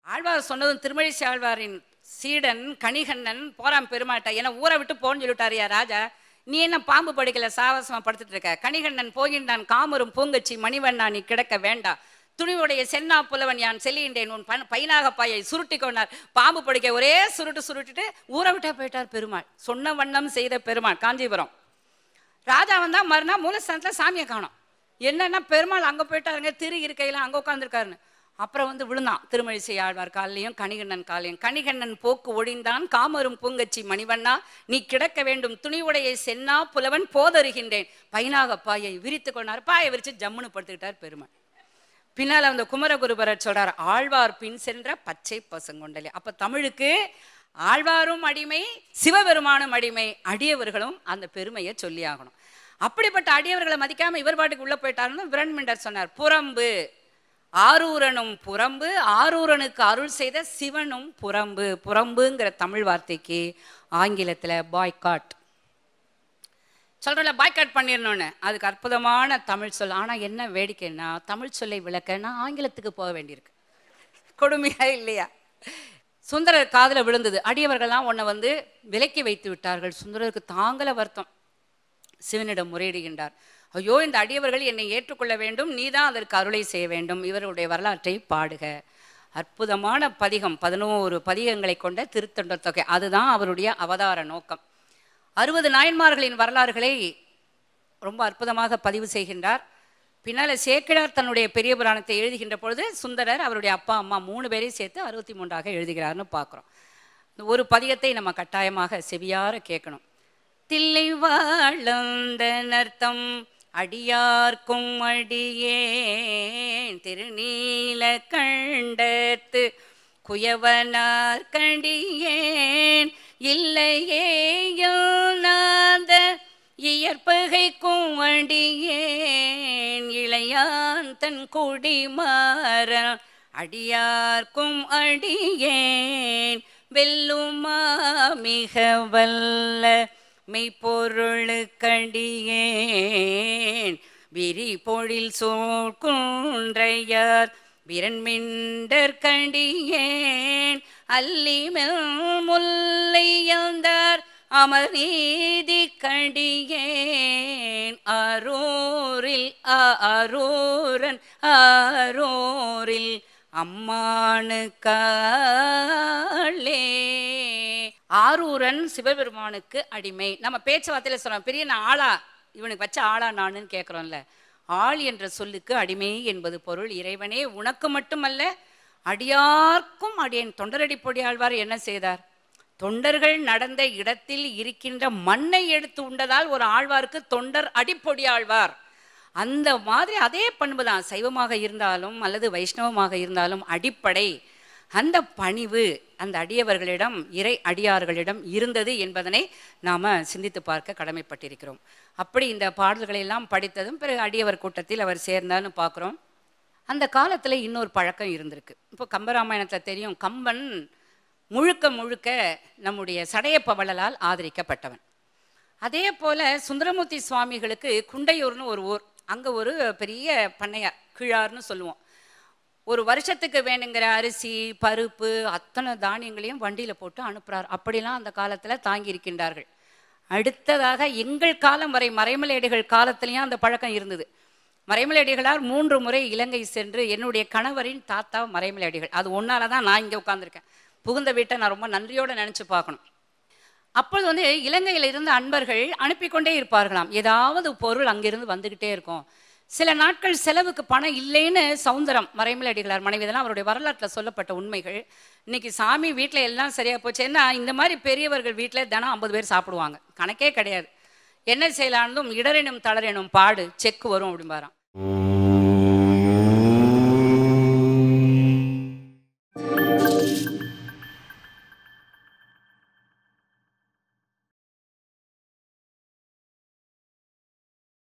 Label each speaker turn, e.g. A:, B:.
A: ஆழ்வார் சொன்னதும் திருமழிசை ஆழ்வாரின் சீடன் கணிகண்ணன் போறான் பெருமாட்ட, ஏன்னா ஊரை விட்டு போன்னு சொல்லிட்டாரியா ராஜா, நீ என்ன பாம்பு படுக்கல சாவசமா படுத்துட்டு இருக்க. கணிகண்ணன் போகின்றான் காமரும் பூங்கச்சி மணிவண்ணா நீ கிடக்க வேண்டா, துணிவுடைய சென்னா புலவன் யான் செல்லுகின்றேன் உன் பைனாக பாயை சுருட்டி கொண்டார். பாம்பு படுக்க ஒரே சுருட்டிட்டு ஊரை விட்டா போயிட்டார் பெருமாள். சொன்ன வண்ணம் செய்த பெருமாள். காஞ்சிபுரம் ராஜா வந்தா மறுநாள் மூலஸ்தானத்துல சாமியை காணோம். என்னன்னா பெருமாள் அங்க போயிட்டாருங்க, திரு இருக்கையில அங்க உட்காந்துருக்காருன்னு. அப்புறம் வந்து விழுந்தான் திருமழிசை ஆழ்வார் காலையும் கணிகண்ணன் காலையும். கணிகண்ணன் போக்கு ஒழிந்தான் காமரும் பூங்கச்சி மணிவண்ணா நீ கிடக்க வேண்டும், துணிவுடைய சென்னா புலவன் போதருகின்றேன், பைனாக பாயை விரித்து கொண்டார். பாயை விரிச்சு ஜம்முன்னு படுத்துக்கிட்டார் பெருமாள். பின்னால அந்த குமரகுருபரர் சொல்றார், ஆழ்வார் பின் சென்ற பச்சை பசுங்கொண்டலே. அப்ப தமிழுக்கு ஆழ்வாரும் அடிமை, சிவபெருமானும் அடிமை, அடியவர்களும் அந்த பெருமையை சொல்லி ஆகணும். அப்படிப்பட்ட அடியவர்களை மதிக்காம இவர் பாட்டுக்கு உள்ள போயிட்டாருன்னு விரண்மிண்டர் சொன்னார். புறம்பு ஆரூரனும் புறம்பு, ஆரூரனுக்கு அருள் செய்த சிவனும் புறம்பு. புறம்புங்கிற தமிழ் வார்த்தைக்கு ஆங்கிலத்துல பாய்காட் சொல்றல, பாய்காட் பண்ணிடணும்னு. அதுக்கு அற்புதமான தமிழ் சொல். ஆனா என்ன வேடிக்கைன்னா, தமிழ் சொல்லை விளக்க நான் ஆங்கிலத்துக்கு போக வேண்டியிருக்கு. கொடுமையா இல்லையா? சுந்தரர் காதுல விழுந்தது. அடியவர்கள்லாம் உன்னை வந்து விலக்கி வைத்து விட்டார்கள். சுந்தரருக்கு தாங்கல வருத்தம். சிவனிடம் முறையிடுகின்றார். ஐயோ, இந்த அடியவர்கள் என்னை ஏற்றுக்கொள்ள வேண்டும், நீதான் அதற்கு அருளை செய்ய வேண்டும், இவருடைய வரலாற்றை பாடுக. அற்புதமான பதிகம், 11 பதிகங்களை கொண்ட திருத்தொண்டர் தொகை. அதுதான் அவருடைய அவதார நோக்கம். 60 நாயன்மார்களின் வரலாறுகளை ரொம்ப அற்புதமாக பதிவு செய்கின்றார். பின்னால சேக்கிழார் தன்னுடைய பெரிய புராணத்தை எழுதுகின்ற பொழுது சுந்தரர் அவருடைய அப்பா அம்மா 3 பேரையும் சேர்த்து 63ஆக எழுதுகிறார்னு பார்க்குறோம். ஒரு பதிகத்தை நம்ம கட்டாயமாக செவியார கேட்கணும். தில்லை வாழந்த நர்த்தம் அடியார்க்கும் அடியேன், திருநீல கண்டத்து குயவனார் கண்டியேன், இல்லையேயோ நாத இயற்பகைக்கும் அடியேன், இளையான் தன் குடிமாற அடியார்க்கும் அடியேன், வெல்லுமா மிக வல்ல மெய்ப்பொருளுக்கடியேன், விரி பொழில் சூழ்குன்றையார் விரண்மிண்டர் கண்டியேன், அல்லிமெல் முல்லையந்தார் அமர் நீதி கண்டியேன், அரூரில் அரூரன் அரூரில் அம்மானுக்காளே. ஆரூரன் சிவபெருமானுக்கு அடிமை. நம்ம பேச்சுவார்த்தையில சொல்றோம், பெரிய நான் ஆளா, இவனுக்கு வச்ச ஆளா நானுன்னு கேட்குறோம்ல. ஆள் என்ற சொல்லுக்கு அடிமை என்பது பொருள். இறைவனே உனக்கு மட்டுமல்ல அடியார்க்கும் அடியேன். தொண்டரடி பொடியாழ்வார் என்ன செய்தார்? தொண்டர்கள் நடந்த இடத்தில் இருக்கின்ற மண்ணை எடுத்து உண்டதால் ஒரு ஆழ்வாருக்கு தொண்டர் அடிப்பொடி ஆழ்வார். அந்த மாதிரி அதே பண்பு தான் சைவமாக இருந்தாலும் அல்லது வைஷ்ணவமாக இருந்தாலும் அடிப்படை அந்த பணிவு அந்த அடியவர்களிடம், இறை அடியார்களிடம் இருந்தது என்பதனை நாம் சிந்தித்து பார்க்க கடமைப்பட்டிருக்கிறோம். அப்படி இந்த பாடல்களை எல்லாம் படித்ததும் பிறகு அடியவர் கூட்டத்தில் அவர் சேர்ந்தார்னு பார்க்குறோம். அந்த காலத்தில் இன்னொரு பழக்கம் இருந்திருக்கு. இப்போ கம்பராமாயணத்தில் தெரியும், கம்பன் முழுக்க முழுக்க நம்முடைய சடையப்ப வள்ளலால் ஆதரிக்கப்பட்டவன். அதே போல் சுந்தரமூர்த்தி சுவாமிகளுக்கு குண்டையூர்னு ஒரு ஊர், அங்கே ஒரு பெரிய பண்ணையார், கிழார்னு சொல்லுவோம். ஒரு வருஷத்துக்கு வேணுங்கிற அரிசி பருப்பு அத்தனை தானியங்களையும் வண்டியில் போட்டு அனுப்புகிறார். அப்படிலாம் அந்த காலத்தில் தாங்கி இருக்கின்றார்கள். அடுத்ததாக எங்கள் காலம் வரை மறைமலையடிகள் காலத்திலையும் அந்த பழக்கம் இருந்தது. மறைமலையடிகளார் 3 முறை இலங்கை சென்று, என்னுடைய கணவரின் தாத்தா மறைமலையடிகள், அது ஒன்னால தான் நான் இங்கே உட்காந்துருக்கேன். புகுந்த வீட்டை நான் ரொம்ப நன்றியோடு நினச்சி பார்க்கணும். அப்பொழுது வந்து இலங்கையில் இருந்த அன்பர்கள் அனுப்பி கொண்டே இருப்பார்களாம். ஏதாவது பொருள் அங்கிருந்து வந்துக்கிட்டே இருக்கும். சில நாட்கள் செலவுக்கு பணம் இல்லைன்னு சௌந்தரம் மறைமலையடிகளார் மனைவி, இதெல்லாம் அவருடைய வரலாற்றில் சொல்லப்பட்ட உண்மைகள். இன்னைக்கு சாமி வீட்டில் எல்லாம் சரியாக போச்சு. ஏன்னா இந்த மாதிரி பெரியவர்கள் வீட்டில் தினம் 50 பேர் சாப்பிடுவாங்க, கணக்கே கிடையாது. என்ன செய்யலான்னும் இடரெனும் தளரெனும் பாடு செக்கு வரும் அப்படிம்பாராம்.